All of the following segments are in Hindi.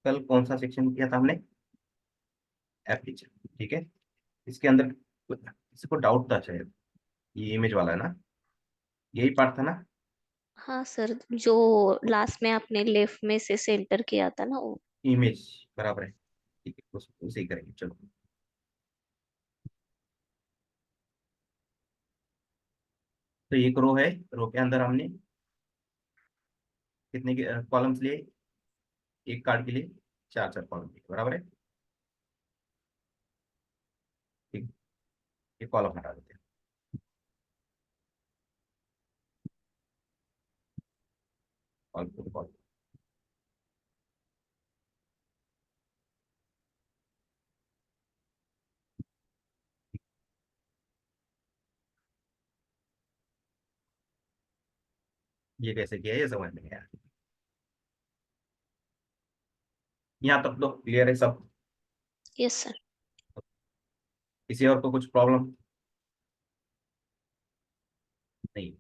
कल कौन सा सेक्शन किया था हमने? एप्लीकेशन, ठीक है। इसके अंदर किसी को डाउट था शायद, ये इमेज वाला है ना, यही पार्ट था ना? हाँ सर, जो लास्ट में आपने लेफ्ट में से सेंटर किया था ना वो। इमेज बराबर है, ठीक है, उसे ही करेंगे चलो। तो एक रो है, रो के अंदर हमने कितने के कॉलम्स लिए? एक कार्ड के लिए चार चार कॉलम लिए, बराबर है। ठीक, ये कॉलम हटा देते हैं। कॉलम कॉलम, ये कैसे किया है ये समझ में नहीं आया। यहाँ तक तो क्लियर है सब? Yes sir. किसी और को कुछ प्रॉब्लम? नहीं,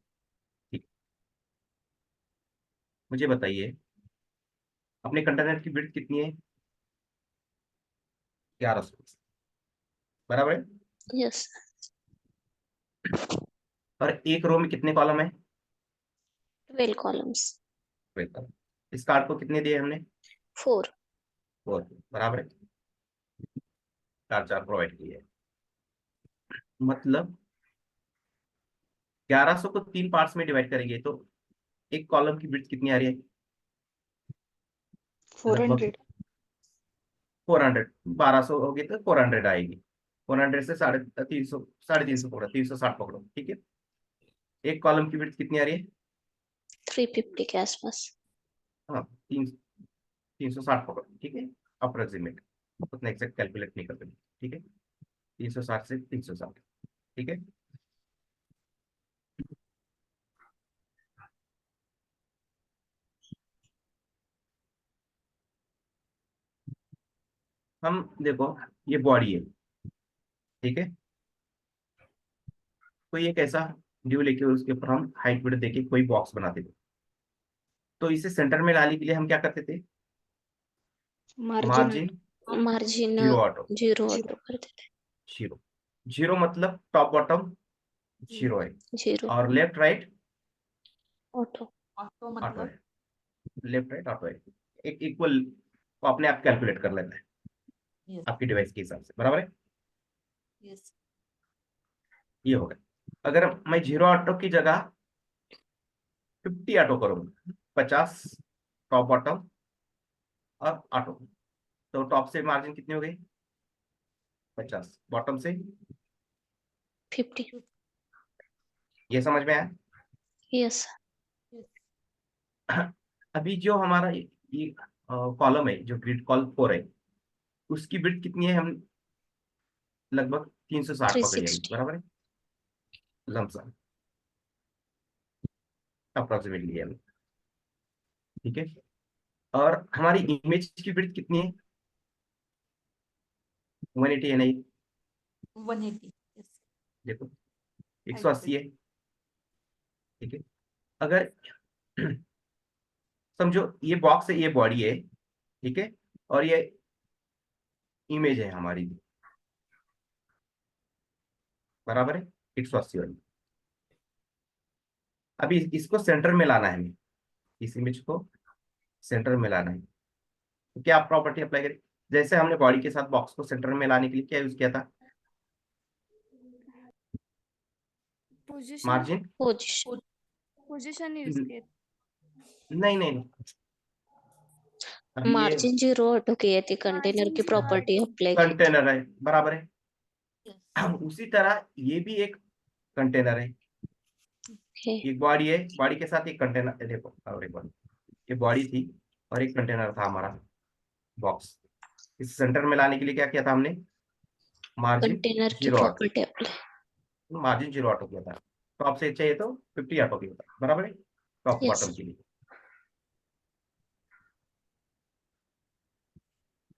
ठीक। मुझे बताइए, अपने कंटेनर की विड्थ कितनी है? 1100, बराबर है। यस। और एक रो में कितने कॉलम है? 12 कॉलम्स। बिल्कुल। इस कार्ड को कितने दिए हमने? 4। 4, बराबर है। चार चार प्रोवाइड किए हैं। मतलब 1100 को तीन पार्ट्स में डिवाइड करेंगे तो एक कॉलम की विड्थ कितनी आ रही है? लगभग 400। 400। 1200 होगी तो 400 आएगी। 400 से 350, 350 पकड़ो, 360 पकड़ो, ठीक है। एक कॉलम की विड्थ कितनी आ रही है? 350 के आसपास। हाँ, 360 पकड़ो, ठीक है। अप्रोक्सीमेट, उतना एग्जैक्ट कैलकुलेट नहीं कर सकते, ठीक है। 360 से 360, ठीक है। हम देखो, ये बॉडी है, ठीक है। कोई एक ऐसा ड्यू लेके उसके ऊपर हम हाइट विड्थ देके कोई बॉक्स बनाते थे, तो इसे सेंटर में लाने के लिए हम क्या करते थे? Margin. Margin margin zero auto. 0 auto कर देते। जीरो, जीरो मतलब टॉप बॉटम जीरो है, 0 और left right auto. Auto auto मतलब? है। लेफ्ट राइट ऑटो है, एक इक्वल को अपने आप कैलकुलेट कर लेता है यस। आपकी डिवाइस के हिसाब से, बराबर है। यस। ये हो गया। अगर मैं जीरो ऑटो की जगह 50 ऑटो करूंगा, 50 टॉप बॉटम और ऑटो, तो टॉप से मार्जिन कितनी हो गई? 50, बॉटम से? 50। ये समझ में आया? यस। अभी जो हमारा ये कॉलम है, जो ग्रिड कॉल 4 है, उसकी विड्थ कितनी है? हम लगभग 360 पकड़ी अभी, 360। बराबर है, लमसम अप्रोक्सीमेटली है, ठीक है। और हमारी इमेज की विड्थ कितनी है? 180 है नहीं? 180। यस। देखो, हाइट 180 पे। है, ठीक है। अगर समझो ये बॉक्स है, ये बॉडी है, ठीक है, और ये इमेज है हमारी, बराबर है, 180 वाली। अभी इसको सेंटर में लाना है हमें, इस इमेज को सेंटर में लाना है, तो क्या प्रॉपर्टी अप्लाई करें? जैसे हमने बॉडी के साथ बॉक्स को सेंटर में लाने के लिए क्या यूज किया था? Position. Margin. Position. Position use किए। नहीं नहीं नहीं, अभी ये मार्जिन 0 ऑटो किए थे, कंटेनर मार्जिन की 0 प्रॉपर्टी ऑटो। अप्लाई की थी। कंटेनर है, बराबर है। यस। उसी तरह ये भी एक कंटेनर है, ओके। एक बॉडी है, बॉडी के साथ एक कंटेनर, देखो और एक बार, ये बॉडी थी और एक कंटेनर था हमारा बॉक्स। इस सेंटर में लाने के लिए क्या किया था हमने? मार्जिन कंटेनर की zero auto. Property apply. Margin zero auto किया था। टॉप से चाहिए तो 50 ऑटो किया था, बराबर है, टॉप यस। बॉटम के लिए।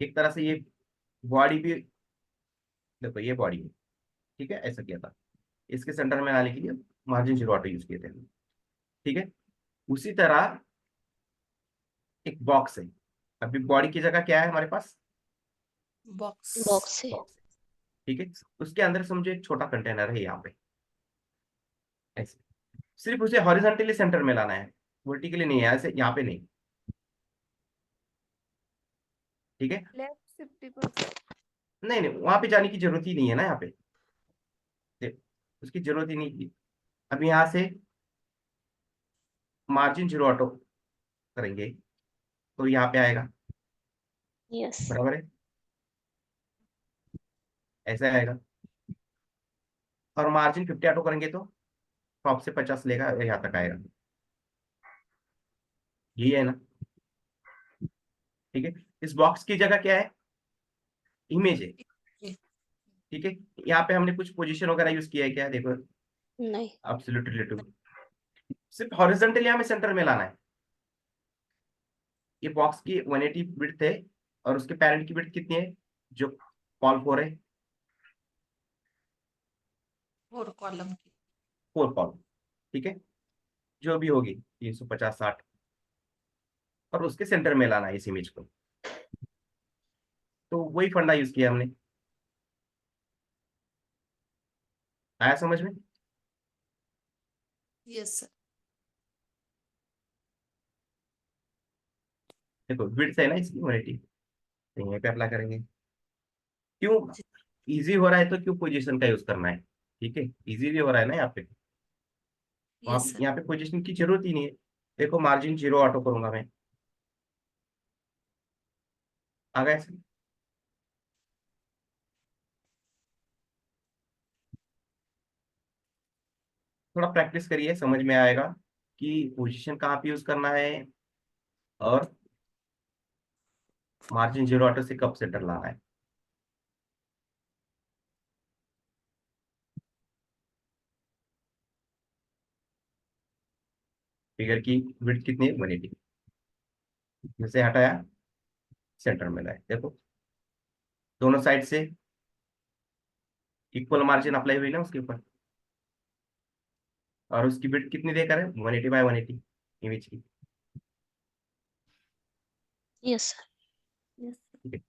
एक तरह से ये बॉडी भी, देखो ये बॉडी है, ठीक है, ऐसा किया था। इसके सेंटर में लाने के लिए मार्जिन जीरो ऑटो यूज किए थे हमने, ठीक है। उसी तरह एक बॉक्स है, अभी बॉडी की जगह क्या है हमारे पास? बॉक्स बॉक्स है। बॉक्स। ठीक है, उसके अंदर समझो एक छोटा कंटेनर है यहाँ पे, ऐसे। सिर्फ उसे हॉरिजॉन्टली सेंटर में लाना है, वर्टिकली नहीं है, ऐसे यहाँ पे नहीं। ठीक है, लेफ्ट 50%। नहीं नहीं, वहां पे जाने की जरूरत ही नहीं है ना यहाँ पे, देखो, उसकी जरूरत ही नहीं। अब यहाँ से मार्जिन जीरो ऑटो करेंगे तो यहाँ पे आएगा, यस। बराबर है, ऐसा आएगा। और मार्जिन 50 ऑटो करेंगे तो टॉप से 50 लेगा, यहाँ तक आएगा। यही है ना? ठीक है, इस बॉक्स की जगह क्या है? इमेज है। ठीक है, यहाँ पे हमने कुछ पोजीशन वगैरह यूज किया है क्या, देखो, नहीं। Absolute relative. सिर्फ हॉरिजॉन्टली हमें सेंटर में लाना है। ये बॉक्स की 180 विड्थ है, और उसके पैरेंट की विड्थ कितनी है, जो कॉल फॉर है, 4 कॉलम की। 4 कॉल। ठीक है, जो भी होगी 350 60, और उसके सेंटर में लाना है इस इमेज को। तो वही फंडा यूज किया हमने। आया समझ में? Yes sir. देखो विड्थ है ना इसकी 180, तो यहीं पे अप्लाई करेंगे। क्यों? इजी हो रहा है तो क्यों पोजीशन का यूज करना है? ठीक है, इजी भी हो रहा है ना यहाँ पे, यस वहाँ सर। यहाँ पे पोजीशन की जरूरत ही नहीं है। देखो मार्जिन जीरो ऑटो करूंगा मैं, आ गया इसमें? थोड़ा प्रैक्टिस करिए, समझ में आएगा कि पोजीशन कहाँ पे यूज करना है, और मार्जिन जीरो ऑटो से कब सेंटर लाना है। फिगर की विड्थ कितनी है, 180, जैसे हटाया सेंटर में लाए, देखो दोनों साइड से इक्वल मार्जिन अप्लाई हुई ना उसके ऊपर। और उसकी विड्थ कितनी देकर है, 180 बाय 180 इमेज की। Yes sir. Yes sir. ठीक है,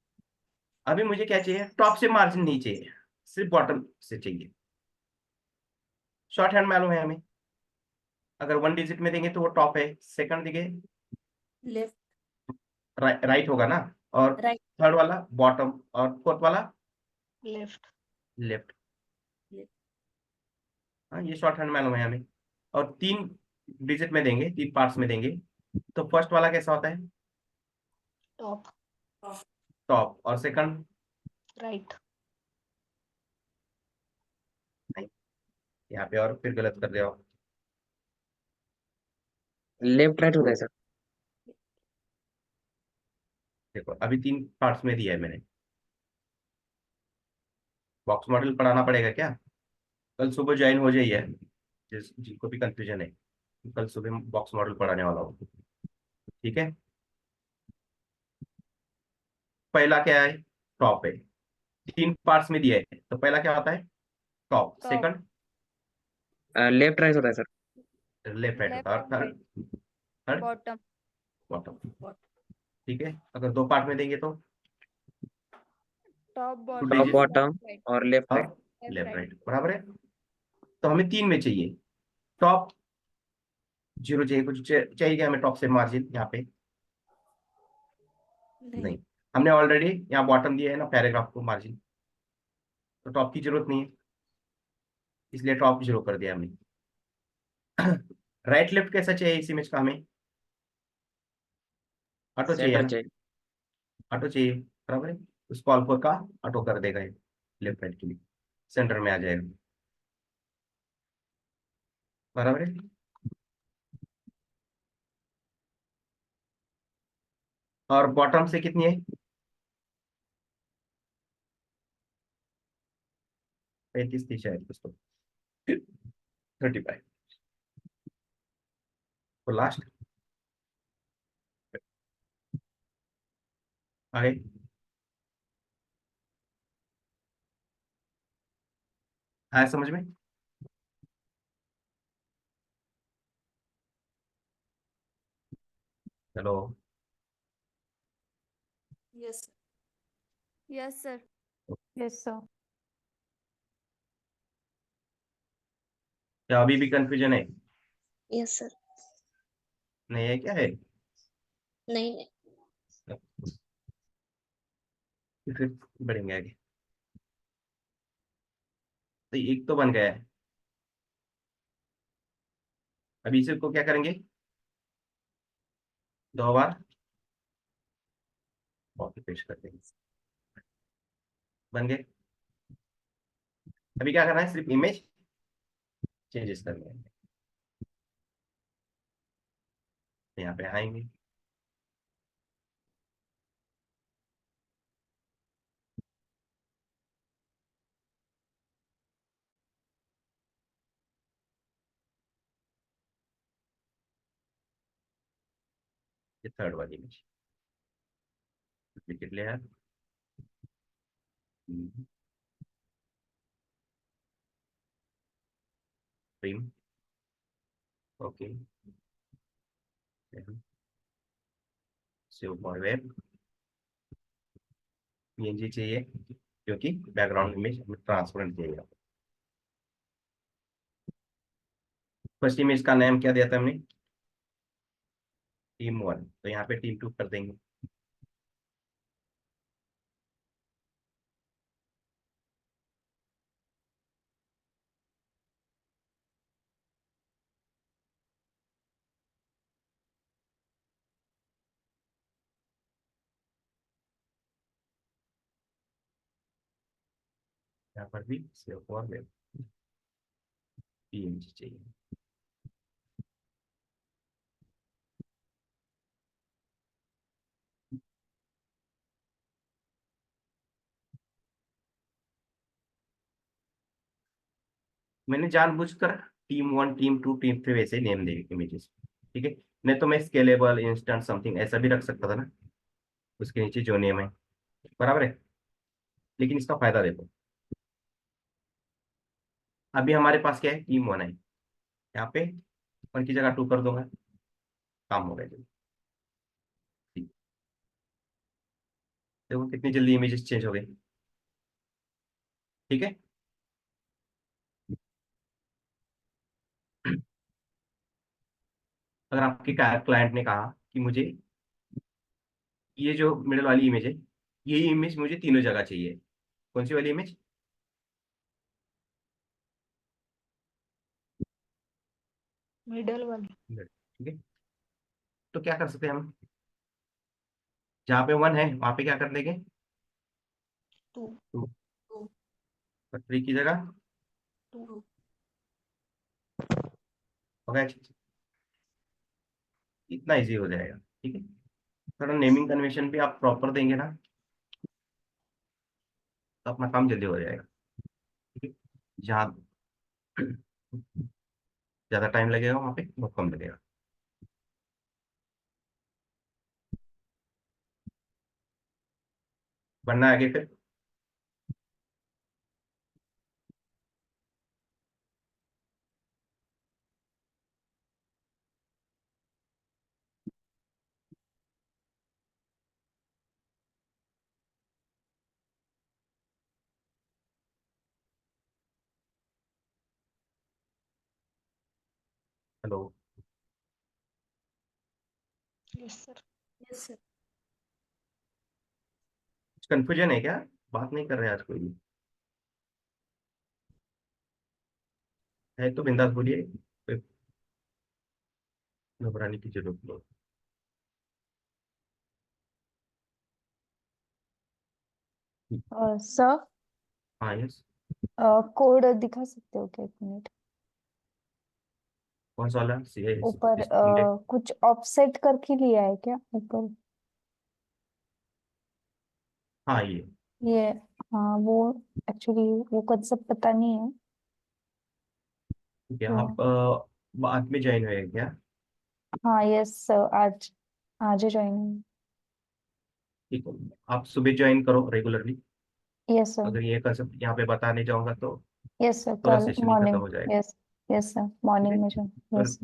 अभी मुझे क्या चाहिए, टॉप से मार्जिन नहीं चाहिए, सिर्फ बॉटम से चाहिए। शॉर्ट हैंड मालूम है हमें, अगर 1 डिजिट में देंगे तो वो टॉप है, सेकंड देंगे लेफ्ट राइट होगा ना, और राइट थर्ड वाला बॉटम, और फोर्थ वाला लेफ्ट लेफ्ट। लेफ्ट। हाँ, ये शॉर्ट हैंड मालूम है हमें। और 3 डिजिट में देंगे, 3 पार्ट्स में देंगे, तो फर्स्ट वाला कैसा होता है, टॉप टॉप, और सेकंड राइट। नहीं, यहाँ पे और फिर गलत कर दिया हो। लेफ्ट राइट होता है सर। देखो अभी 3 पार्ट्स में दिया है मैंने। बॉक्स मॉडल पढ़ाना पड़ेगा क्या? कल सुबह ज्वाइन हो जाइए, जिनको भी कंफ्यूजन है, कल सुबह बॉक्स मॉडल पढ़ाने वाला हूँ। ठीक है, पहला क्या है, टॉप है, 3 पार्ट्स में दिया है, तो पहला क्या होता है, top, top. Second left right होता है सर। लेफ्ट राइट होता लेफ्ट है, और and third right. Third bottom. Bottom. Bottom ठीक है, अगर 2 पार्ट में देंगे तो top 2 bottom top digit left bottom right. और लेफ्ट राइट। और लेफ्ट लेफ्ट राइट। राइट, बराबर है। तो हमें 3 में चाहिए, टॉप जीरो चाहिए, कुछ चाहिए क्या हमें टॉप से मार्जिन यहाँ पे? नहीं। नहीं, हमने ऑलरेडी यहाँ बॉटम दिया है ना पैराग्राफ को मार्जिन, तो टॉप की जरूरत नहीं है, इसलिए टॉप जीरो कर दिया हमने। राइट लेफ्ट कैसा चाहिए इस इमेज का हमें, ऑटो चाहिए सेंटर ना, चाहिए। ऑटो चाहिए, बराबर है। उस कॉल पर का ऑटो कर देगा ये, लेफ्ट राइट के लिए सेंटर में आ जाएगा, बराबर है। और बॉटम से कितनी है, 35 थी शायद उसको, 35। तो लास्ट आगे, आया समझ में? चलो Yes. Yes, sir. Yes, sir. क्या अभी भी कंफ्यूजन है? Yes sir. नहीं है, क्या है? नहीं नहीं। फिर बढ़ेंगे आगे। तो एक तो बन गया है, अभी इसे को क्या करेंगे? 2 बार कॉपी पेस्ट कर देंगे, बन गए। अभी क्या करना है? सिर्फ इमेज चेंजेस करने हैं। यहाँ पे आएंगे, ये थर्ड वाली image duplicate layer. Prim, okay, save for web, PNG चाहिए क्योंकि बैकग्राउंड इमेज हमें ट्रांसपेरेंट चाहिए। फर्स्ट इमेज का नाम क्या दिया था हमने? टीम 1, तो यहाँ पे टीम 2 कर देंगे। यहाँ पर भी सेव फॉर वेब, पीएनजी चाहिए। मैंने जानबूझकर टीम 1, टीम 2, टीम 3 वैसे ही नेम दे इमेजेस, ठीक है। नहीं तो मैं स्केलेबल, इंस्टेंट, समथिंग ऐसा भी रख सकता था ना, उसके नीचे जो नेम है, बराबर है। लेकिन इसका फायदा देखो, अभी हमारे पास क्या है? टीम 1 है, यहाँ पे 1 की जगह 2 कर दूंगा, काम हो गया जल्दी। ठीक। देखो कितनी जल्दी इमेजेस चेंज हो गई, ठीक है। अगर आपके क्लाइंट ने कहा कि मुझे ये जो मिडिल वाली इमेज है, ये इमेज मुझे तीनों जगह चाहिए, कौन सी वाली इमेज? मिडल वाली। ठीक है, तो क्या कर सकते हैं हम? जहाँ पे 1 है वहां पे क्या कर देंगे? 2 2, 3 की जगह 2 हो गया। इतना इजी हो जाएगा, ठीक है। थोड़ा नेमिंग कन्वेंशन भी आप प्रॉपर देंगे ना, तो अपना काम जल्दी हो जाएगा, ठीक है। जहाँ ज्यादा टाइम लगेगा वहां पे बहुत कम लगेगा। बनना है आगे फिर। Hello, yes sir. Yes, sir. कुछ कंफ्यूजन है क्या? बात नहीं कर रहे आज कोई भी? है तो बिंदास बोलिए, कोई घबराने की जरूरत नहीं। सर, हाँ, यस। कोड दिखा सकते हो क्या? 1 मिनट। कौन सा वाला? ऊपर कुछ ऑफसेट करके लिया है क्या ऊपर? हाँ, ये ये, हाँ वो, एक्चुअली वो कंसेप्ट पता नहीं है ठीक है। तो। आप बाद में ज्वाइन हुए क्या? हाँ यस सर, आज आज ही ज्वाइन। ठीक है, आप सुबह ज्वाइन करो रेगुलरली। Yes sir. अगर ये कंसेप्ट यहाँ पे बताने जाऊंगा तो यस सर, पूरा कल सेशन ही खत्म मॉर्निंग। हो जाएगा, यस। यस सर, ठीक है। मॉर्निंग में ज्वाइन। और यस।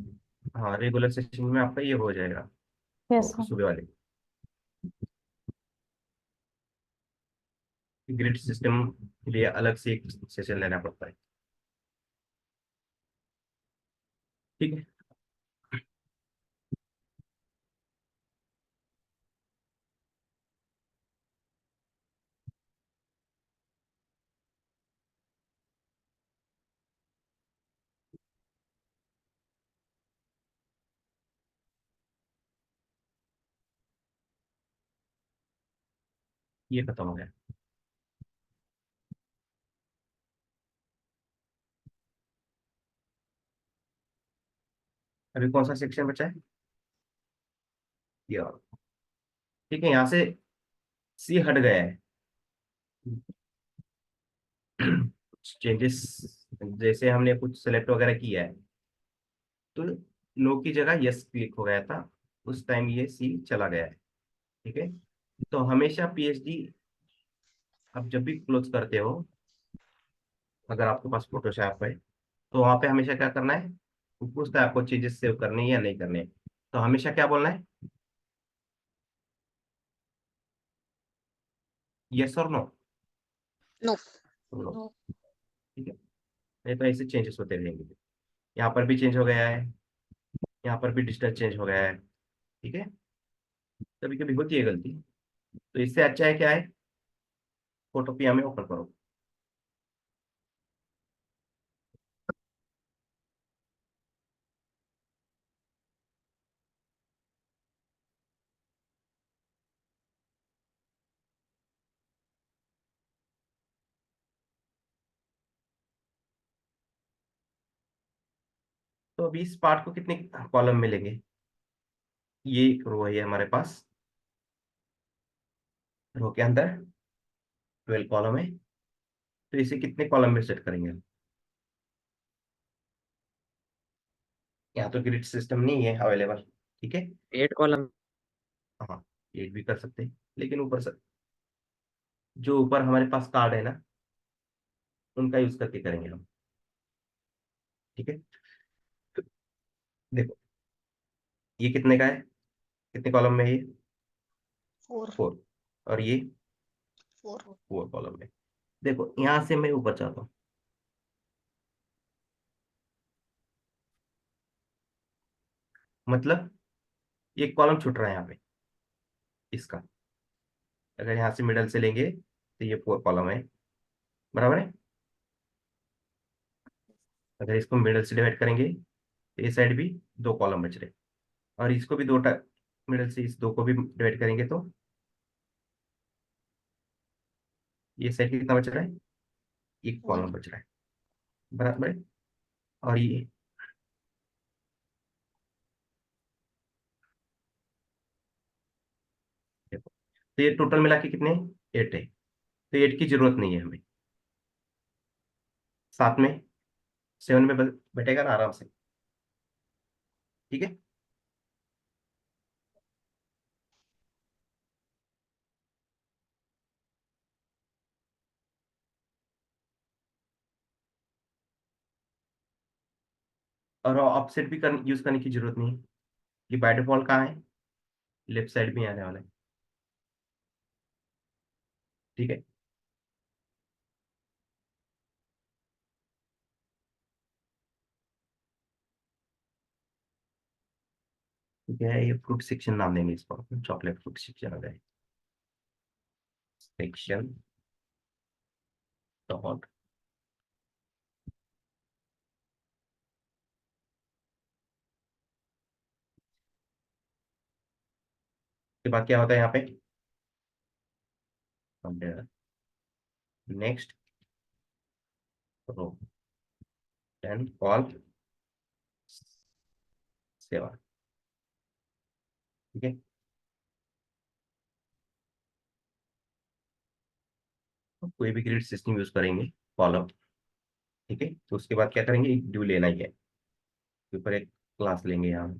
हाँ, रेगुलर सेशन में आपका ये हो जाएगा, यस तो सर। सुबह वाले। ग्रिड सिस्टम के लिए अलग से एक सेशन लेना पड़ता है। ठीक है। ये खत्म हो गया। अभी कौन सा सेक्शन बचा है? ये वाला। ठीक है, यहाँ से सी हट गया है। चेंजेस जैसे हमने कुछ सेलेक्ट वगैरह किया है तो नो की जगह यस क्लिक हो गया था, उस टाइम ये सी चला गया है। ठीक है। तो हमेशा पीएचडी आप जब भी क्लोज करते हो, अगर आपके पास फोटोशॉप है तो वहां पे हमेशा क्या करना है, वो पूछता है आपको चेंजेस सेव करने हैं या नहीं करने हैं। तो हमेशा क्या बोलना है, यस और नो। नो। नो। No. ठीक है। नहीं तो ऐसे चेंजेस होते रहेंगे। यहाँ पर भी चेंज हो गया है, यहाँ पर भी डिस्टेंस चेंज हो गया है। ठीक है। कभी कभी होती है गलती, तो इससे अच्छा है क्या है, फोटोपिया में ओपन करो। तो अभी इस पार्ट को कितने कॉलम मिलेंगे, ये एक रो है हमारे पास, रो के अंदर 12 कॉलम है। तो इसे कितने कॉलम में सेट करेंगे हम? यहाँ तो ग्रिड सिस्टम नहीं है अवेलेबल। ठीक है। 8 कॉलम। हाँ, एट भी कर सकते हैं, लेकिन ऊपर से जो ऊपर हमारे पास कार्ड है ना, उनका यूज करके करेंगे हम। ठीक है। देखो, ये कितने का है, कितने कॉलम में है ये? 4। 4। और ये 4। 4 कॉलम में। देखो यहाँ से मैं ऊपर चाहता हूँ, मतलब एक कॉलम छूट रहा है यहाँ पे इसका। अगर यहाँ से मिडल से लेंगे तो ये 4 कॉलम है, बराबर है। अगर इसको मिडल से डिवाइड करेंगे तो ये साइड भी 2 कॉलम बच रहे, और इसको भी मिडल से इस 2 को भी डिवाइड करेंगे तो ये साइड कितना बच रहा है, एक 1। कॉलम बच रहा है, बराबर है। और ये देखो, तो ये टोटल मिला के कितने, 8 है। तो 8 की जरूरत नहीं है हमें, साथ में 7 में बैठेगा ना आराम से। ठीक है। और ऑफसेट भी यूज करने की जरूरत नहीं है, ये बाय डिफॉल्ट कहाँ है, लेफ्ट साइड में आने वाला है। ठीक है। ठीक है, ये फ्रूट सेक्शन नाम देंगे इसको, चॉकलेट फ्रूट सेक्शन आ जाए, सेक्शन डॉट। के बाद क्या होता है यहाँ पे, नेक्स्ट रो, देन कॉल 7। ठीक है। तो कोई भी ग्रिड सिस्टम यूज करेंगे, कॉलम। ठीक है। तो उसके बाद क्या करेंगे, एक ड्यू लेना ही है, उसके ऊपर एक क्लास लेंगे यहाँ।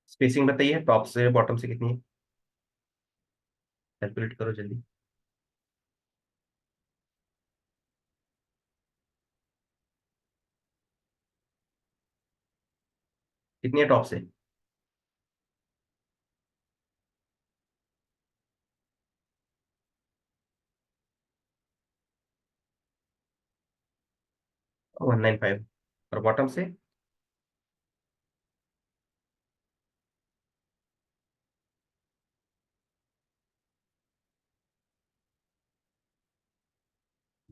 स्पेसिंग बताइए टॉप से बॉटम से कितनी है, कैलकुलेट करो जल्दी। कितनी है टॉप से? One nine five. और बॉटम से?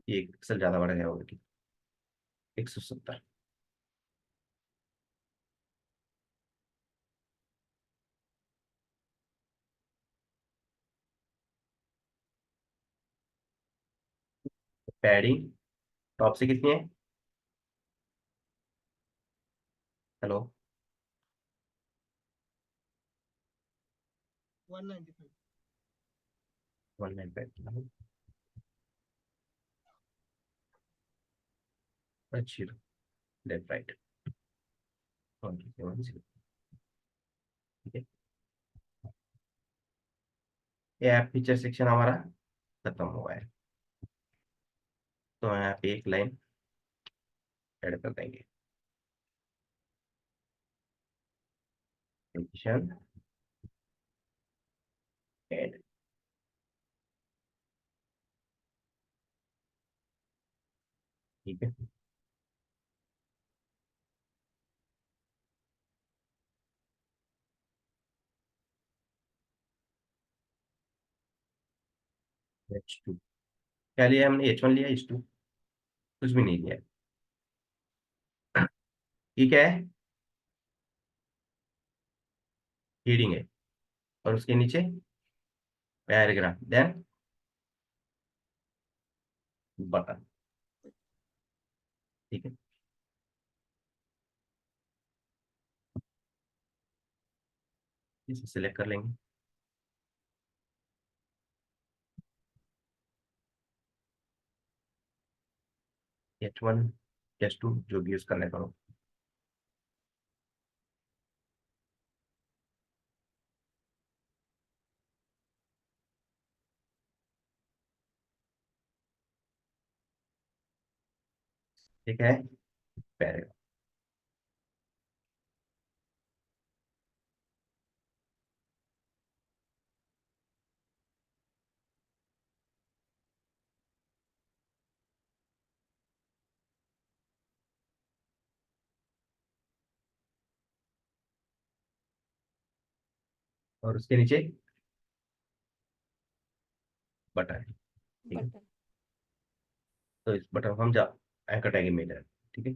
ये 1 पिक्सल ज्यादा बढ़ गया होगा कि 170। पैडिंग टॉप से कितनी है? हेलो? 195। अच्छा, लेफ्ट राइट। ठीक है, ये ऐप फीचर सेक्शन हमारा खत्म हुआ है। तो यहाँ पे एक लाइन ऐड कर देंगे, सेक्शन ऐड। ठीक है, H2 क्या लिया हमने? H1 लिया, H2 कुछ भी नहीं लिया। ठीक है, हीडिंग है, और उसके नीचे पैराग्राफ, देन बटन। ठीक है, इसे सिलेक्ट कर लेंगे। H1 H2 जो भी यूज करना करो। ठीक है, पैराग्राफ। और उसके नीचे बटन। ठीक है, बटन। तो इस बटन को हम जा एंकर टैग में ले रहे हैं। ठीक है,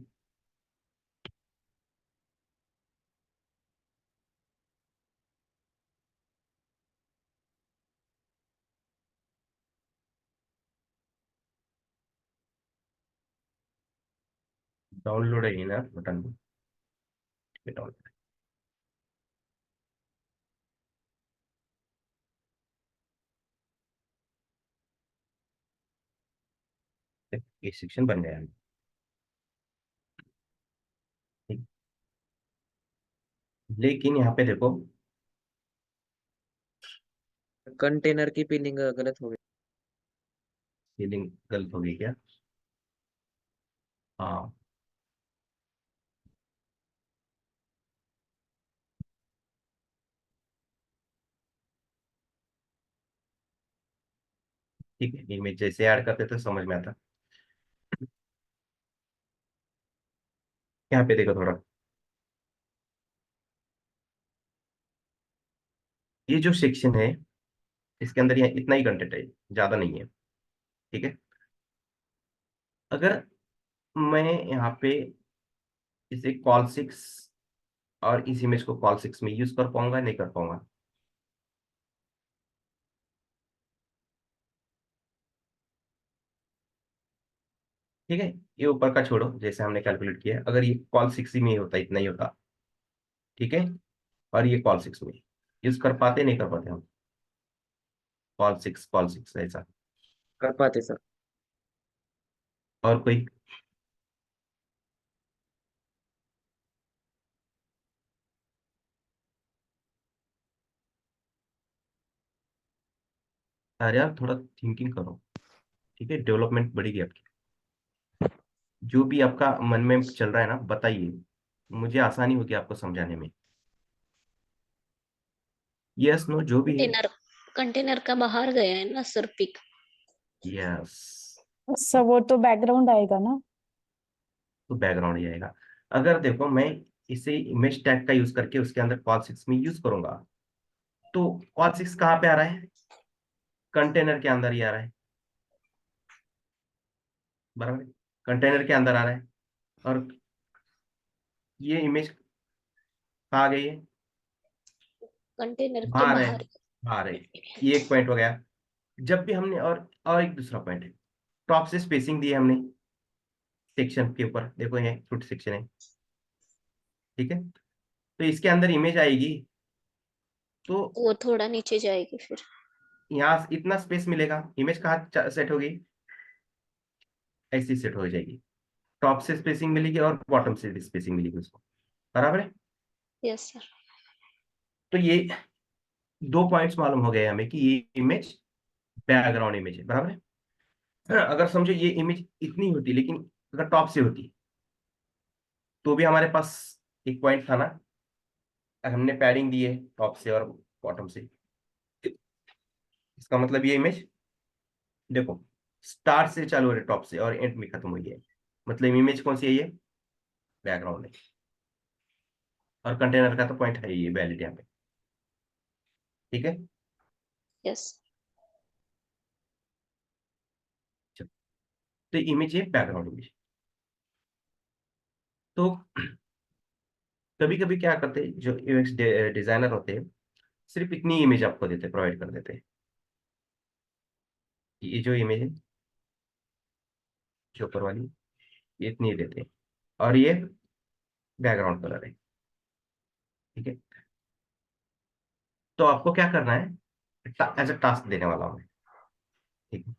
डाउनलोड है ना बटन को, डाउनलोड। ये सेक्शन बन गया है। ठीक, लेकिन यहाँ पे देखो, कंटेनर की पिनिंग गलत हो गई। फीलिंग गलत हो गई क्या? हाँ, ठीक है, इमेज जैसे ऐड करते तो समझ में आता। यहाँ पे देखो थोड़ा, ये जो सेक्शन है इसके अंदर यहाँ इतना ही कंटेंट है, ज्यादा नहीं है। ठीक है, अगर मैं यहाँ पे इसे कॉल सिक्स और इस इमेज को कॉल सिक्स में यूज कर पाऊंगा, नहीं कर पाऊंगा? ठीक है, ये ऊपर का छोड़ो, जैसे हमने कैलकुलेट किया, अगर ये कॉल सिक्स ही में ही होता, इतना ही होता। ठीक है, और ये कॉल सिक्स में यूज कर पाते, नहीं कर पाते हम? कॉल सिक्स ऐसा। कर पाते सर। और कोई? अरे यार थोड़ा थिंकिंग करो। ठीक है, डेवलपमेंट बढ़ेगी आपकी। जो भी आपका मन में चल रहा है ना, बताइए। मुझे आसानी होगी आपको समझाने में। यस नो जो भी है। कंटेनर कंटेनर का बाहर गया है ना सर पिक। यस, सर वो तो बैकग्राउंड आएगा ना। तो बैकग्राउंड ही आएगा। अगर देखो मैं इसे इमेज टैग का यूज करके उसके अंदर कॉल 6 में यूज करूंगा, तो कॉल 6 कहाँ पे आ रहा है? कंटेनर के अंदर ही आ रहा है, बराबर। कंटेनर के अंदर आ रहा है, और ये इमेज कहाँ आ गई है? कंटेनर के बाहर है, बाहर। बाहर है। ये एक पॉइंट हो गया। जब भी हमने, और एक दूसरा पॉइंट है, टॉप से स्पेसिंग दी है हमने सेक्शन के ऊपर, देखो ये फ्रूट सेक्शन है, ठीक है। तो इसके अंदर इमेज आएगी, तो वो थोड़ा नीचे जाएगी फिर। यहाँ इतना स्पेस मिलेगा, इमेज कहाँ सेट होगी? ऐसी सेट हो जाएगी। टॉप से स्पेसिंग मिलेगी और बॉटम से स्पेसिंग मिलेगी उसको, बराबर है। Yes sir. तो ये दो पॉइंट्स मालूम हो गए हमें कि ये इमेज बैकग्राउंड इमेज है, बराबर है। अगर समझो ये इमेज इतनी होती, लेकिन अगर टॉप से होती तो भी हमारे पास एक पॉइंट था ना, हमने पैडिंग दी है टॉप से और बॉटम से। इसका मतलब ये इमेज देखो, स्टार्ट से चालू हो रही है टॉप से और एंड में खत्म हुई है, मतलब इमेज कौन सी है? ये बैकग्राउंड है। और कंटेनर का तो पॉइंट है ये वैलिड यहाँ पे, ठीक है। यस। तो इमेज है बैकग्राउंड इमेज। तो कभी कभी क्या करते हैं जो यूएक्स डिजाइनर होते हैं, सिर्फ इतनी इमेज आपको देते, प्रोवाइड कर देते हैं। ये जो इमेज है, जो ऊपर वाली, ये इतनी देते हैं, और ये बैकग्राउंड कलर है, ठीक है। तो आपको क्या करना है, एज अ टास्क देने वाला हूं मैं, ठीक है।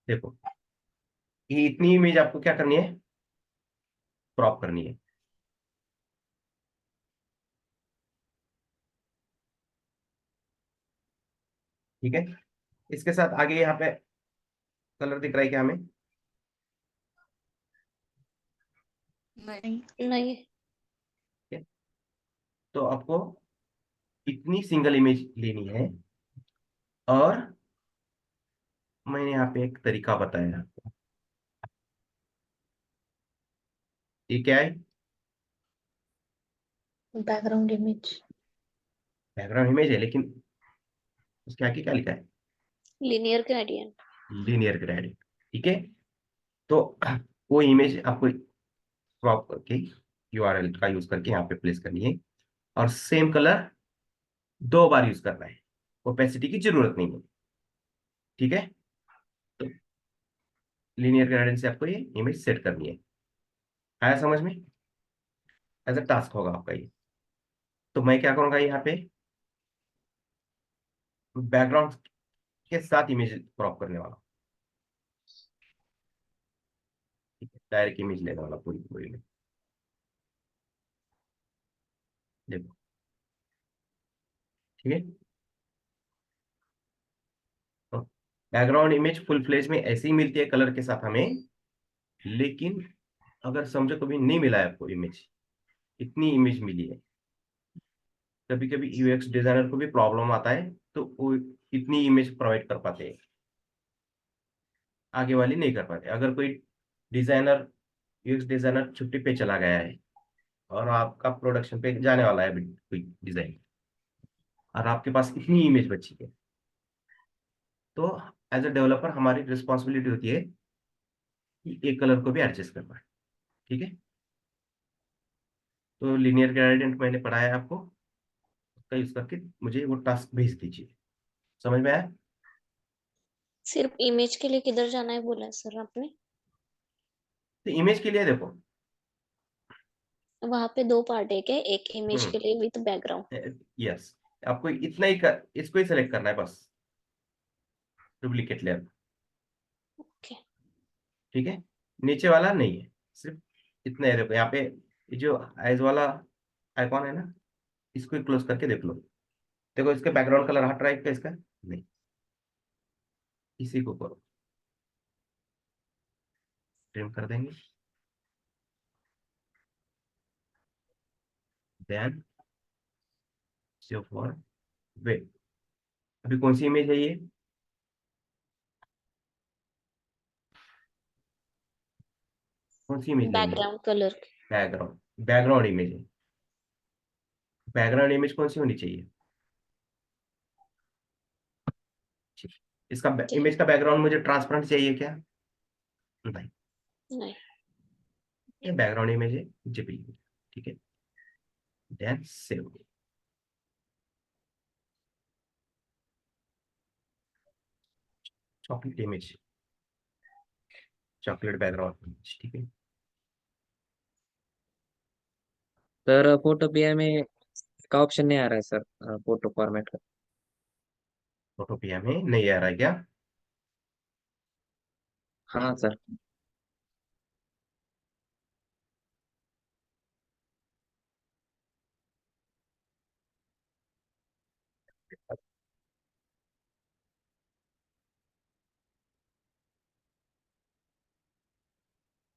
देखो, ये इतनी इमेज आपको क्या करनी है? क्रॉप करनी है, ठीक है। इसके साथ आगे यहाँ पे कलर दिख रहा है क्या हमें? नहीं। नहीं। ठीक है? तो आपको इतनी सिंगल इमेज लेनी है, और मैंने यहाँ पे एक तरीका बताया आपको। ये क्या है? Background image. बैकग्राउंड इमेज है, लेकिन उसके आगे क्या लिखा है? Linear gradient. लीनियर ग्रेडियंट, ठीक है। तो वो इमेज आपको क्रॉप करके यूआरएल का यूज करके यहाँ पे प्लेस करनी है, और सेम कलर 2 बार यूज करना है, ओपेसिटी की जरूरत नहीं है, ठीक है। तो लीनियर ग्रेडियंट से आपको ये इमेज सेट करनी है। आया समझ में? एज अ टास्क होगा आपका ये। तो मैं क्या करूंगा, यहाँ पे बैकग्राउंड के साथ इमेज क्रॉप करने वाला हूँ, ठीक है। डायरेक्ट इमेज लेने वाला पूरी पूरी में, देखो, ठीक है। तो बैकग्राउंड इमेज फुल फ्लेज में ऐसे ही मिलती है कलर के साथ हमें, लेकिन अगर समझो कभी नहीं मिला है आपको इमेज, इतनी इमेज मिली है, कभी कभी यूएक्स डिजाइनर को भी प्रॉब्लम आता है, तो वो इतनी इमेज प्रोवाइड कर पाते हैं, आगे वाली नहीं कर पाते। अगर कोई डिजाइनर, यूएक्स डिजाइनर छुट्टी पे चला गया है, और आपका प्रोडक्शन पे जाने वाला है अभी कोई डिजाइन, और आपके पास इतनी इमेज बची है, तो एज अ डेवलपर हमारी रिस्पॉन्सिबिलिटी होती है कि एक कलर को भी एडजस्ट करना, ठीक है। तो लीनियर ग्रेडियंट मैंने पढ़ाया है आपको, उसका यूज करके मुझे वो टास्क भेज दीजिए। समझ में आया? सिर्फ इमेज के लिए किधर जाना है बोला सर आपने? तो इमेज के लिए देखो, वहां पे 2 पार्ट है क्या? एक इमेज हम्म, के लिए विद बैकग्राउंड। यस, आपको इतना ही कर, इसको ही सेलेक्ट करना है बस, डुप्लीकेट लेयर, ओके। ठीक है। नीचे वाला नहीं है, सिर्फ इतने देखो यहाँ पे, ये जो आइज वाला आइकॉन है ना, इसको क्लोज करके देख लो। देखो इसका बैकग्राउंड कलर हट रहा है क्या इसका? नहीं, इसी को करो, ट्रिम कर देंगे। देन सेव फॉर वे। अभी कौन सी इमेज है ये? कौन सी इमेज लेनी है? Background colour. Background, background image है। बैकग्राउंड इमेज कौन सी होनी चाहिए? ठीक। इसका इमेज का बैकग्राउंड मुझे ट्रांसपेरेंट चाहिए क्या? नहीं, नहीं। ये बैकग्राउंड इमेज है जेपीईजी। ठीक है, then save. Chocolate image, chocolate background image. ठीक है, सर फोटो पिया में का ऑप्शन नहीं आ रहा है सर, फोटो फॉर्मेट का। फोटोपिया में नहीं आ रहा है क्या? हाँ सर।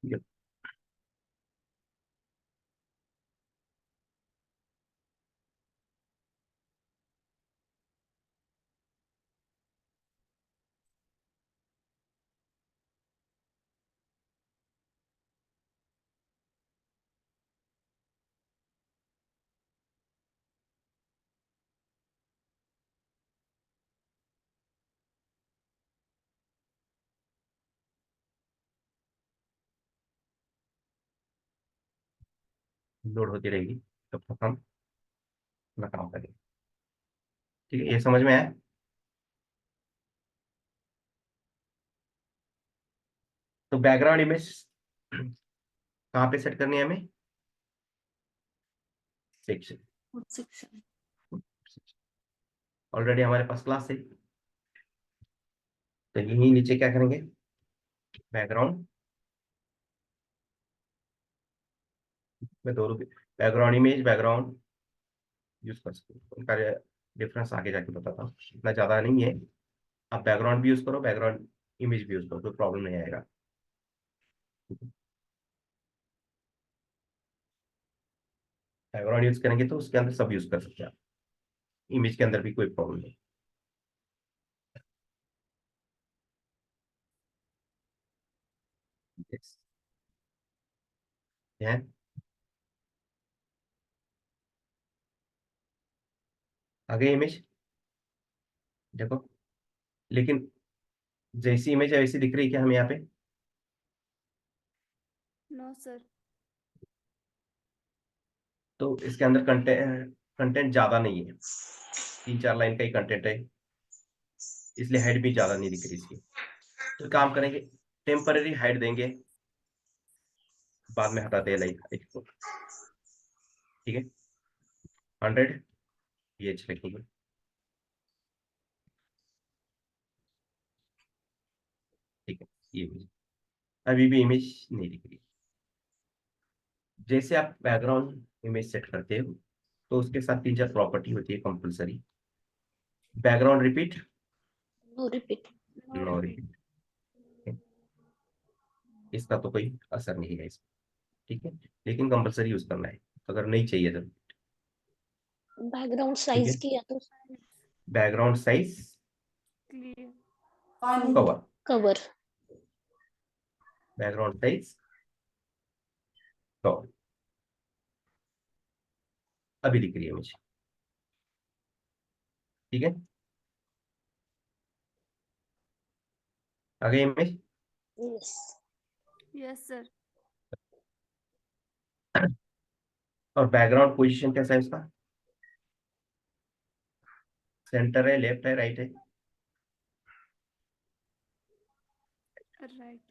ये लोड होती रहेगी, तब तक हम अपना काम करेंगे। ठीक है, ये समझ में आया? तो बैकग्राउंड इमेज कहाँ पे सेट करनी है हमें? सेक्शन। सेक्शन। ऑलरेडी हमारे पास क्लास है, तो यही नीचे क्या करेंगे? बैकग्राउंड में दोनों बैकग्राउंड इमेज, बैकग्राउंड यूज कर सकते हो। उनका डिफरेंस आगे जाके बताता हूँ, इतना ज्यादा नहीं है। आप बैकग्राउंड भी यूज करो, बैकग्राउंड इमेज भी यूज करो, कोई प्रॉब्लम नहीं आएगा। बैकग्राउंड यूज करेंगे तो उसके अंदर सब यूज कर सकते हैं आप, इमेज के अंदर भी कोई प्रॉब्लम नहीं। Yes. है, आगे इमेज देखो, लेकिन जैसी इमेज है वैसी दिख रही है क्या हमें यहाँ पे? No sir. तो इसके अंदर कंटेंट कंटेंट ज्यादा नहीं है, 3-4 लाइन का ही कंटेंट है, इसलिए हाइट भी ज्यादा नहीं दिख रही इसकी। तो काम करेंगे, टेम्पररी हाइट देंगे, बाद में हटाते हैं लाइक इसको। ठीक है, 100 PH लिखेंगे। ठीक है, ये इमेज अभी भी इमेज नहीं दिख रही। जैसे आप बैकग्राउंड इमेज सेट करते हो तो उसके साथ 3-4 प्रॉपर्टी होती है compulsory. Background repeat, no repeat. No repeat, इसका तो कोई असर नहीं है इसमें। ठीक है, लेकिन कंपलसरी यूज करना है अगर नहीं चाहिए तो। बैकग्राउंड ठीक साइज है, किया तो background size clear. Cover, cover. Background size cover, अभी दिख रही है मुझे। ठीक है, आगे इमेज। यस। Yes sir. और बैकग्राउंड पोजीशन कैसा है इसका? सेंटर है, लेफ्ट है, राइट है? राइट।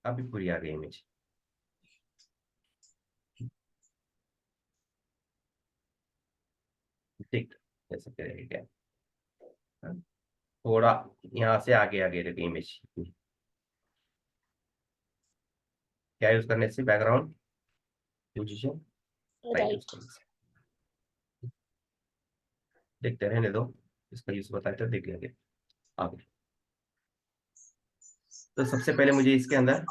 अभी पूरी आ गई इमेज। ठीक, जैसे करेंगे क्या, हाँ, थोड़ा यहाँ से आगे आगे रखी इमेज। क्या यूज करने से? Background position right use right. करने से। देखते रहने दो, इसका यूज बताते हैं, देख लेंगे आगे। तो सबसे पहले मुझे इसके अंदर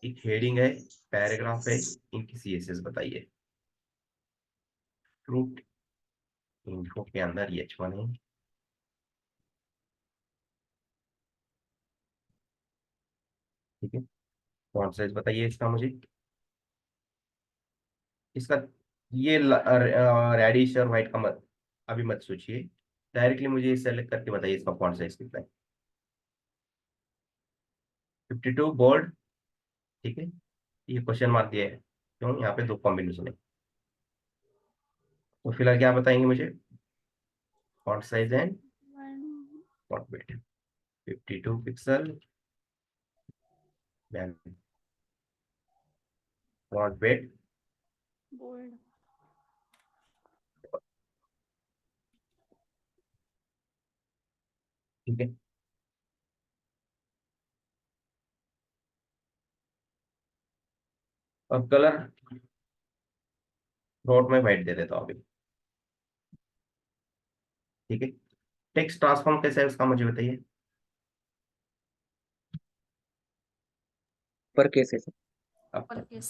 एक हेडिंग है, पैराग्राफ है, इनकी सीएसएस बताइए। फ्रूट इन्फो के अंदर ये H1 है। ठीक है, फॉन्ट साइज बताइए इसका मुझे। इसका ये रेडिश और व्हाइट का मत अभी मत सोचिए, डायरेक्टली मुझे सेलेक्ट करके बताइए इसका फॉन्ट साइज कितना है। 52 बोल्ड। ठीक है, ये क्वेश्चन मार्क दिया है, क्यों? यहाँ पे दो कॉम्बिनेशन है। तो फिलहाल क्या बताएंगे मुझे? Font size and One font weight 52 pixel, font weight bold. ठीक है। अब कलर नोट में वाइट दे देता हूँ अभी। ठीक है, टेक्स्ट ट्रांसफॉर्म कैसे है उसका मुझे बताइए। पर कैसे सर? अब Yes.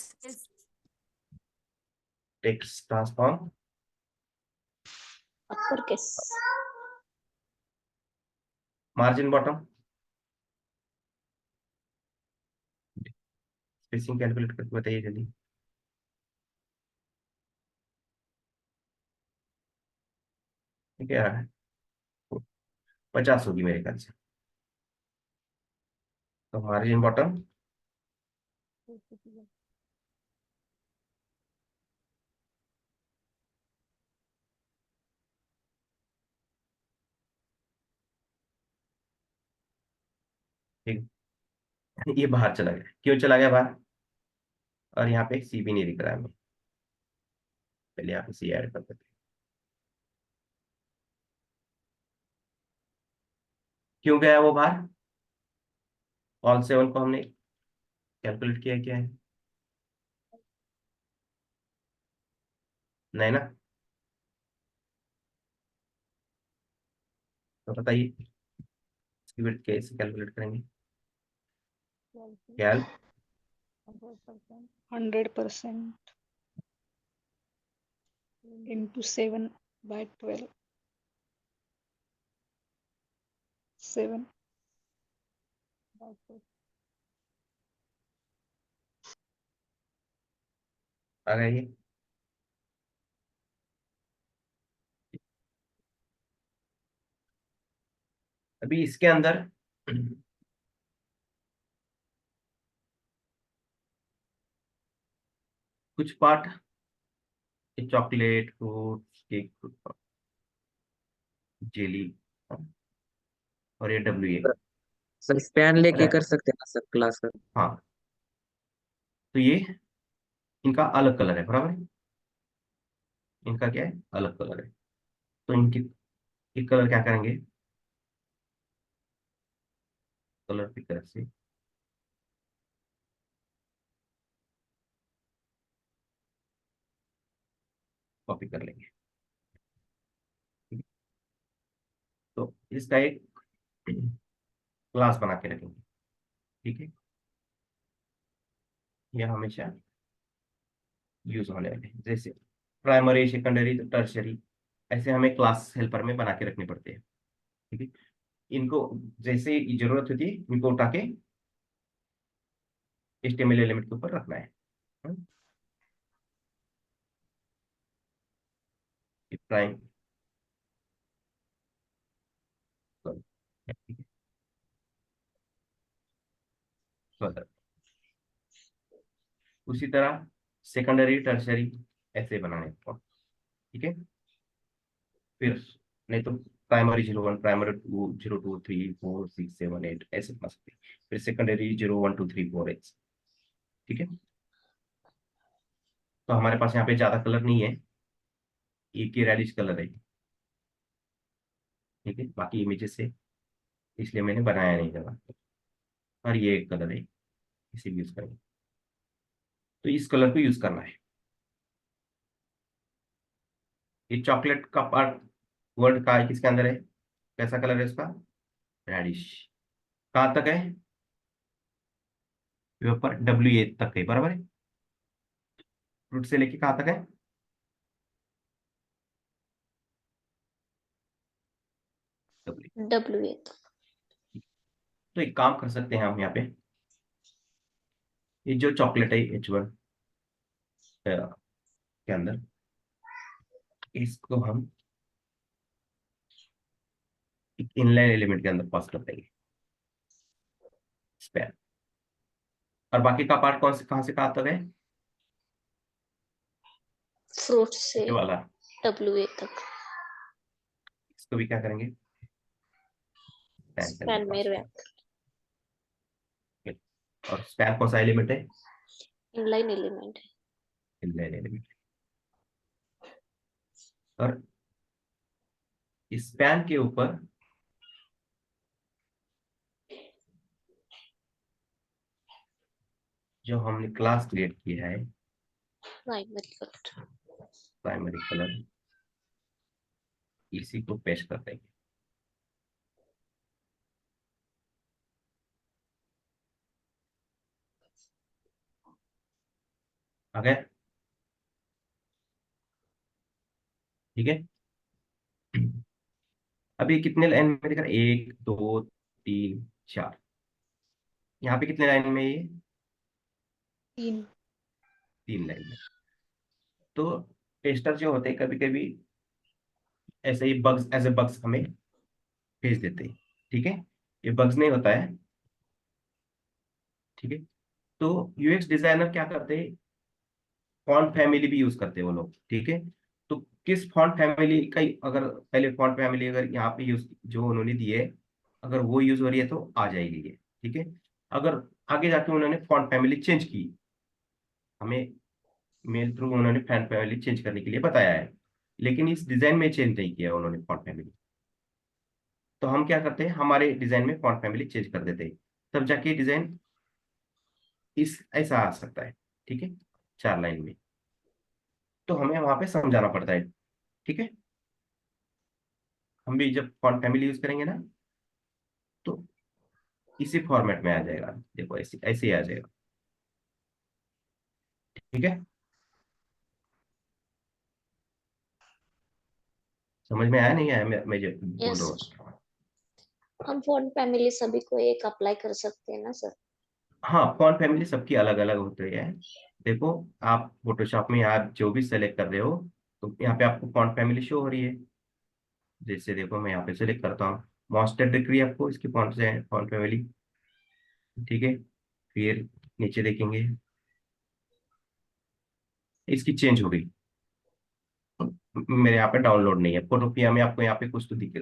Text transform upper case. Margin bottom spacing calculate करके बताइए जल्दी। ठीक है, 50 होगी मेरे ख्याल से। तो मार्जिन बॉटम ठीक है। ये बाहर चला गया, क्यों चला गया बाहर? और यहाँ पे सी भी नहीं दिख रहा है हमें, पहले यहाँ पे सी ऐड कर देते हैं। क्यों गया वो बाहर? ऑल 7 को हमने कैलकुलेट किया क्या है? नहीं ना? तो बताइए इसकी विड्थ कैसे कैलकुलेट करेंगे? कैल 100% into 7 by 12. 7 by 12. आ गया ये? अभी इसके अंदर कुछ part chocolate, fruit, cake, jelly और ये डब्ल्यू ए। सर स्पैन लेके कर सकते हैं ना सर क्लास का? हाँ, तो ये इनका अलग कलर है, बराबर है? इनका क्या है? अलग कलर है। तो इनकी एक कलर क्या करेंगे, कलर की तरफ से कॉपी कर लेंगे। ठीक है? तो इसका एक क्लास बना के रखेंगे। ठीक है, यह हमेशा यूज होने वाले हैं। जैसे प्राइमरी, सेकेंडरी, टर्शरी, ऐसे हमें क्लास हेल्पर में बना के रखने पड़ते हैं। ठीक है, इनको जैसे जरूरत होती है इनको उठा के HTML एलिमेंट के ऊपर रखना है। प्राइम उसी तरह सेकेंडरी, टर्शरी ऐसे बनाने हैं। ठीक है, फिर नहीं तो प्राइमरी 01, प्राइमरी 2, 02, 3, 4, 6, 7, 8 ऐसे बना सकते हैं। फिर सेकेंडरी 01, 2, 3, 4 ऐसे। ठीक है, तो हमारे पास यहाँ पे ज्यादा कलर नहीं है, एक ही रेडिश कलर है। ठीक है, बाकी इमेजेस है, इसलिए मैंने बनाया नहीं ज्यादा। और ये एक कलर है, इसे यूज करेंगे। तो इस कलर को यूज करना है। ये चॉकलेट का पार्ट वर्ड का किसके अंदर है, कैसा कलर है इसका, रेडिश। कहाँ तक है, ऊपर W A तक है, बराबर है। फ्रूट से लेके कहाँ तक है, W। W A। तो एक काम कर सकते हैं हम यहाँ पे, ये जो चॉकलेट है H1 के अंदर, इसको हम एक इनलाइन एलिमेंट के अंदर पास कर देंगे, स्पैन। और बाकी का पार्ट कौन से कहाँ से कहाँ तक है, फ्रूट से ये वाला। W A तक इसको भी क्या करेंगे, स्पैन के अंदर स्पैन में पास रैप। करेंगे। और स्पैन कौन सा एलिमेंट है, इनलाइन एलिमेंट है। Inline element. और स्पैन के ऊपर जो हमने क्लास क्रिएट किया है, प्राइमरी कलर। प्राइमरी कलर, इसी को पेस्ट कर देंगे। आ गया, ठीक है। अभी कितने लाइन में दिख रहा है, 1 2 3 4। यहाँ पे कितने लाइन में, ये 3। 3 लाइन में। तो टेस्टर जो होते हैं कभी कभी ऐसे ही बग्स, एज ए बग्स हमें भेज देते हैं, ठीक है। ये बग्स नहीं होता है, ठीक है। तो यूएक्स डिजाइनर क्या करते हैं, फॉन्ट फैमिली भी यूज करते हैं वो लोग, ठीक है। तो किस फॉन्ट फैमिली का, अगर पहले फॉन्ट फैमिली अगर यहाँ पे यूज जो उन्होंने दिए, अगर वो यूज हो रही है तो आ जाएगी ये, ठीक है। अगर आगे जाके उन्होंने फॉन्ट फैमिली चेंज की, हमें मेल थ्रू उन्होंने फॉन्ट फैमिली चेंज करने के लिए बताया है, लेकिन इस डिजाइन में चेंज नहीं किया उन्होंने फॉन्ट फैमिली, तो हम क्या करते हैं, हमारे डिजाइन में फॉन्ट फैमिली चेंज कर देते हैं, तब जाके डिजाइन इस ऐसा आ सकता है, ठीक है, 4 लाइन में। तो हमें वहां पे समझाना पड़ता है, ठीक है। हम भी जब फॉन्ट फैमिली यूज करेंगे ना, तो इसी फॉर्मेट में आ जाएगा, देखो ऐसे ऐसे ही आ जाएगा, ठीक है। समझ में आया नहीं आया, मैं जो बोल यस रहा सर। हूँ। हम फॉन्ट फैमिली सभी को एक अप्लाई कर सकते हैं ना सर। हाँ, फॉन्ट फैमिली सबकी अलग अलग होती है। देखो, आप फोटोशॉप में आप जो भी सेलेक्ट कर रहे हो, तो यहाँ पे आपको फॉन्ट फैमिली शो हो रही है। जैसे देखो, मैं यहाँ पे सेलेक्ट करता हूँ, मॉन्स्टर दिख रही है आपको, इसकी फॉन्ट से फॉन्ट फैमिली, ठीक है। फिर नीचे देखेंगे, इसकी चेंज हो गई, मेरे यहाँ पे डाउनलोड नहीं है, फोटोपिया में आपको यहाँ पे कुछ तो दिख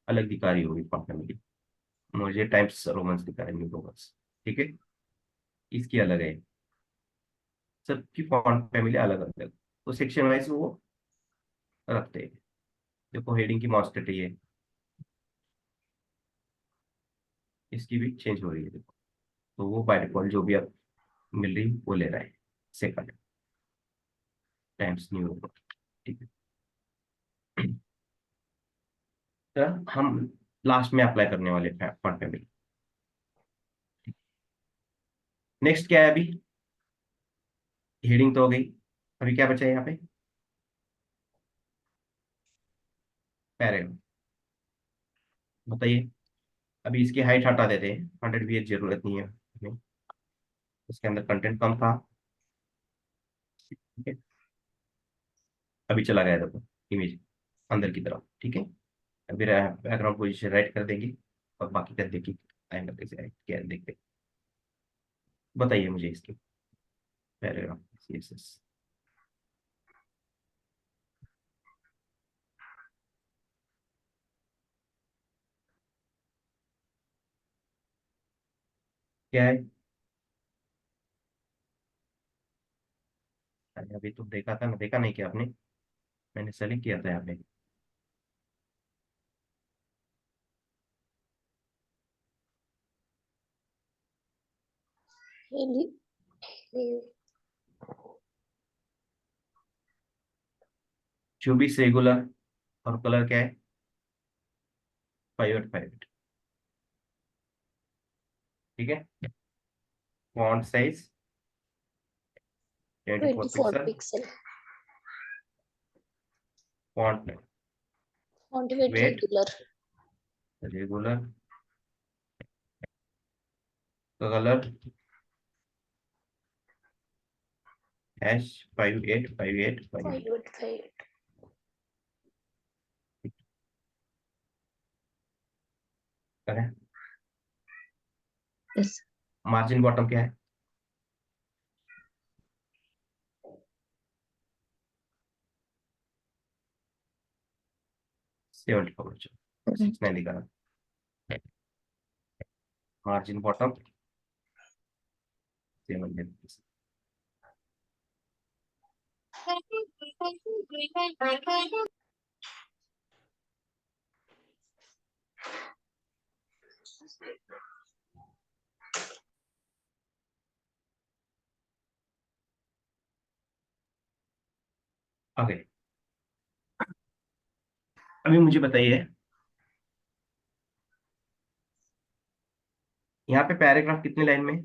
अलग दिखा रही होगी फॉन्ट फैमिली, मुझे टाइम्स रोमन्स दिखा रहे हैं, रोमन्स, ठीक है। इसकी अलग है, सबकी फॉन्ट फैमिली अलग अलग, तो सेक्शन वाइज वो रखते हैं। देखो, हेडिंग की मॉस्टेट है ये, इसकी भी चेंज हो रही है, देखो। तो वो बाय डिफॉल्ट जो भी अब मिल रही वो ले रहा है, सेकंड टाइम्स न्यू रोमन, ठीक है। तो हम लास्ट में अप्लाई करने वाले फॉन्ट फैमिली। नेक्स्ट क्या है अभी, हेडिंग तो हो गई, अभी क्या बचा है यहाँ पे, पैराग्राफ। बताइए, अभी इसकी हाइट हटा देते हैं, 100 भी जरूरत नहीं है हमें, इसके अंदर कंटेंट कम था, ठीक है। अभी चला गया देखो, इमेज अंदर की तरफ, ठीक है। अभी बैकग्राउंड पोजीशन राइट कर देंगे, और बाकी का देखिए आएंगे कैसे आए, क्या देखते हैं। बताइए मुझे इसकी पैराग्राफ CSS क्या है। अरे अभी तो देखा था, मैं देखा नहीं क्या आपने, मैंने सेलेक्ट किया था यहाँ पे। हेली- हे- 24 रेगुलर और कलर क्या है 5/5, ठीक है। Font size 24 24 pixel, pixel, font font weight Weight. Regular, regular, colour hash 585858, 5/8 करें। यस, मार्जिन बॉटम क्या है 74, 69 दिखा रहा। Margin bottom 7। ओके, अभी मुझे बताइए यहाँ पे पैराग्राफ कितने लाइन में है?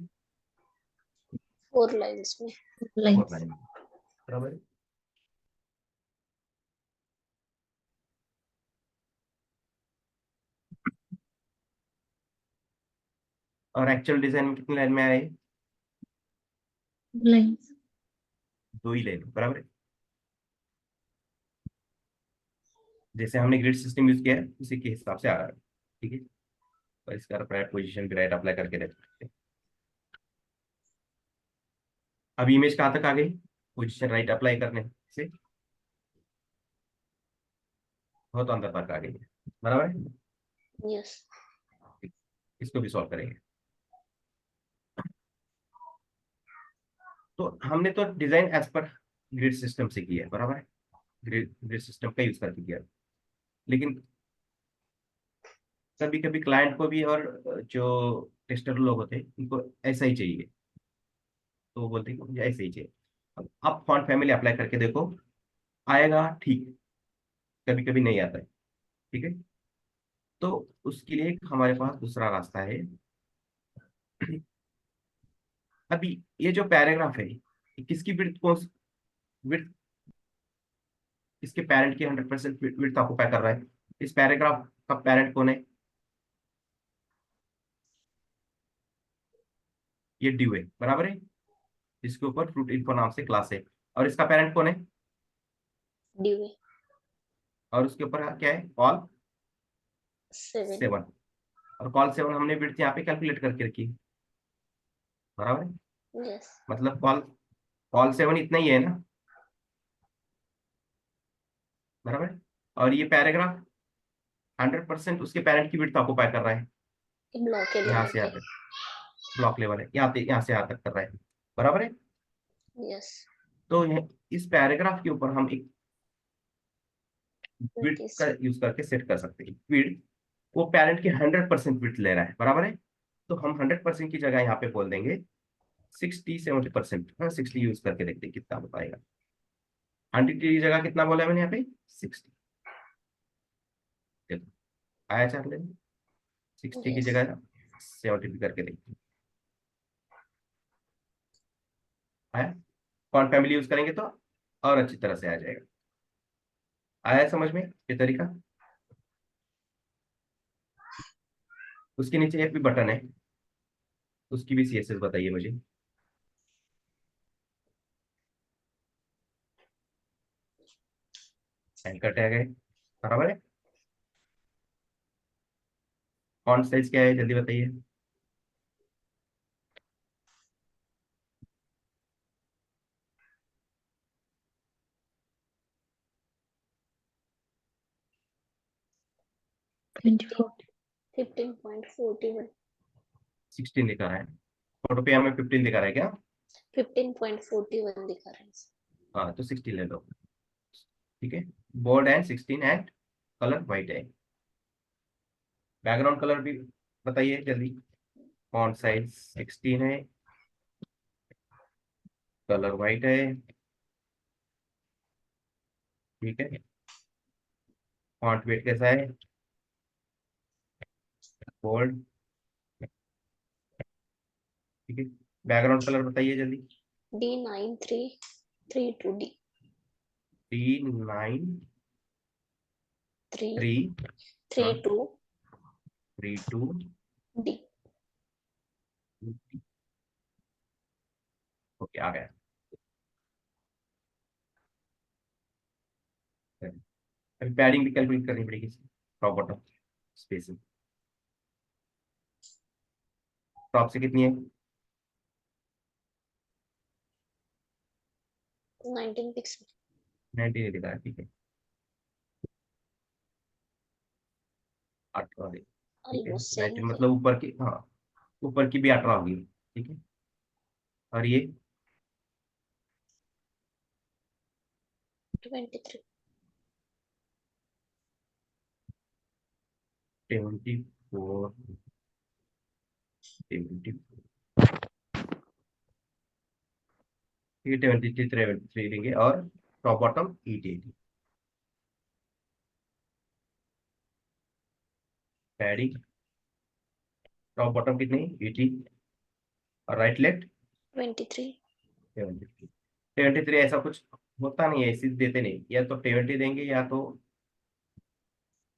4 लाइंस में, 4 लाइन में, बराबर है। और एक्चुअल डिजाइन में कितनी लाइन में आए? लाइंस, 2 ही लाइन, बराबर है। जैसे हमने ग्रिड सिस्टम यूज किया है उसी के हिसाब से आ रहा है, ठीक है। और इसका राइट पोजीशन भी राइट अप्लाई करके रख सकते हैं। अब इमेज कहाँ तक आ गई? पोजीशन राइट अप्लाई करने से बहुत अंदर तक आ गई है, बराबर है। यस, इसको भी सॉल्व करेंगे। तो हमने तो design as per grid system से किया है, बराबर है। ग्रिड सिस्टम का यूज करके किया है। लेकिन कभी कभी क्लाइंट को भी और जो टेस्टर लोग होते हैं उनको ऐसा ही चाहिए, तो वो बोलते हैं कि मुझे ऐसा ही चाहिए। अब आप फॉन्ट फैमिली अप्लाई करके देखो, आएगा ठीक, कभी कभी नहीं आता है, ठीक है। तो उसके लिए हमारे पास दूसरा रास्ता है। अभी ये जो पैराग्राफ है ये किसकी विड्थ को, विड्थ इसके पेरेंट की 100% विड्थ ऑक्युपाई कर रहा है। इस पैराग्राफ का पेरेंट कौन है? ये ड्यू है, बराबर है। इसके ऊपर फ्रूट इन्फो नाम से क्लास है। और इसका पेरेंट कौन है? ड्यू और उसके ऊपर क्या है? कॉल 7, 7। और कॉल 7 हमने विड्थ यहाँ पे कैलकुलेट करके रखी है, बराबर है। यस, मतलब कॉल कॉल 7 इतना ही है ना, बराबर है। और ये पैराग्राफ 100% उसके पेरेंट की विड्थ ऑक्युपाई कर रहा है। ब्लॉक यहाँ से एलिमेंट यहाँ है, तक ब्लॉक लेवल है, यहाँ से यहाँ तक कर रहा है, बराबर है। यस, तो इस पैराग्राफ के ऊपर हम एक विड्थ का 27, यूज करके सेट कर सकते हैं। विड्थ वो पेरेंट की 100% विड्थ ले रहा है, बराबर है। तो हम 100% की जगह यहाँ पे बोल देंगे 60-70%। हाँ, 60 यूज करके देखते हैं कितना बताएगा। 100 की जगह कितना बोला है मैंने यहाँ पे? 60। देखो आया 4 लेने, 60 की यस, जगह 70 भी करके देखते हैं। आया? कौन फैमिली यूज करेंगे तो और अच्छी तरह से आ जाएगा। आया समझ में ये तरीका? उसके नीचे एक भी बटन है, उसकी भी सीएसएस बताइए मुझे। एंकर टैग है, बराबर है। फॉन्ट साइज क्या है जल्दी बताइए। 15.41, 16 दिखा रहा है, फोटो पे हमें 15 दिखा रहा है क्या? 15.41 दिखा रहा है। हाँ तो 16 ले लो, ठीक है। Bold and 16 and colour white है। बैकग्राउंड कलर भी बताइए जल्दी। फॉन्ट साइज 16 है, कलर व्हाइट है, ठीक है। फॉन्ट वेट कैसा है? बोल्ड। ठीक है, बैकग्राउंड कलर बताइए जल्दी। D9332D 3932D। 32D। ओके, आ गया। अभी पैडिंग भी कैलकुलेट करनी पड़ेगी, टॉप बॉटम स्पेसिंग। टॉप से कितनी है? 19 पिक्सल 19 दिखा है, ठीक है। 18 ठीक है। ऑलमोस्ट 19 सेम है। मतलब ऊपर की, हाँ, ऊपर की भी 18 होगी, ठीक है। और ये 23 74 74, ठीक है। 73 लेंगे और top bottom 80। Padding top bottom कितनी? 80। और राइट लेफ्ट 23 73। 73 ऐसा कुछ होता नहीं है, ऐसे देते नहीं, या तो 70 देंगे या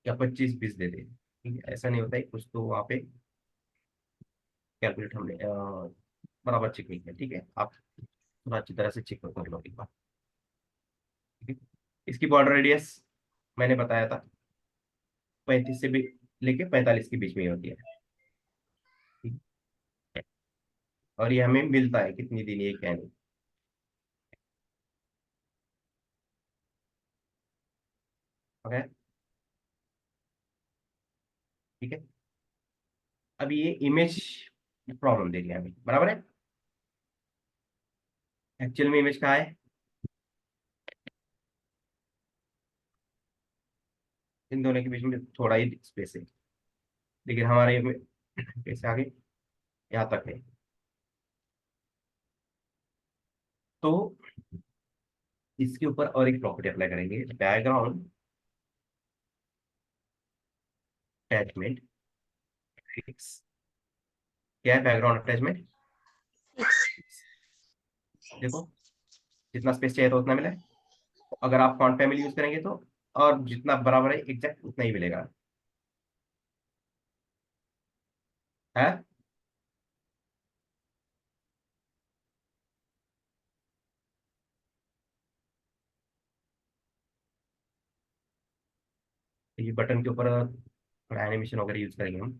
25-20 दे देंगे, ठीक है। ऐसा नहीं होता है, कुछ तो वहाँ पे कैलकुलेट हमने बराबर चेक नहीं किया, ठीक है। आप थोड़ा अच्छी तरह से चेक कर लो एक बार, ठीक है। इसकी बॉर्डर रेडियस मैंने बताया था 35 से भी लेके 45 के बीच में ही होती है, ठीक है? और ये हमें मिलता है कितनी दिन, ये क्या नहीं, ओके, ठीक है। अभी ये इमेज प्रॉब्लम दे रही है हमें, बराबर है। एक्चुअल में इमेज कहाँ है? इन दोनों के बीच में थोड़ा ही स्पेस है, लेकिन हमारे में कैसे आगे यहाँ तक है। तो इसके ऊपर और एक प्रॉपर्टी अप्लाई करेंगे, बैकग्राउंड अटैचमेंट फिक्स। क्या है बैकग्राउंड अटैचमेंट? देखो, जितना स्पेस चाहिए तो उतना मिला है। अगर आप फॉन्ट फैमिली यूज करेंगे तो और जितना बराबर है एग्जैक्ट उतना ही मिलेगा, है। ये बटन के ऊपर थोड़ा एनिमेशन वगैरह यूज करेंगे हम।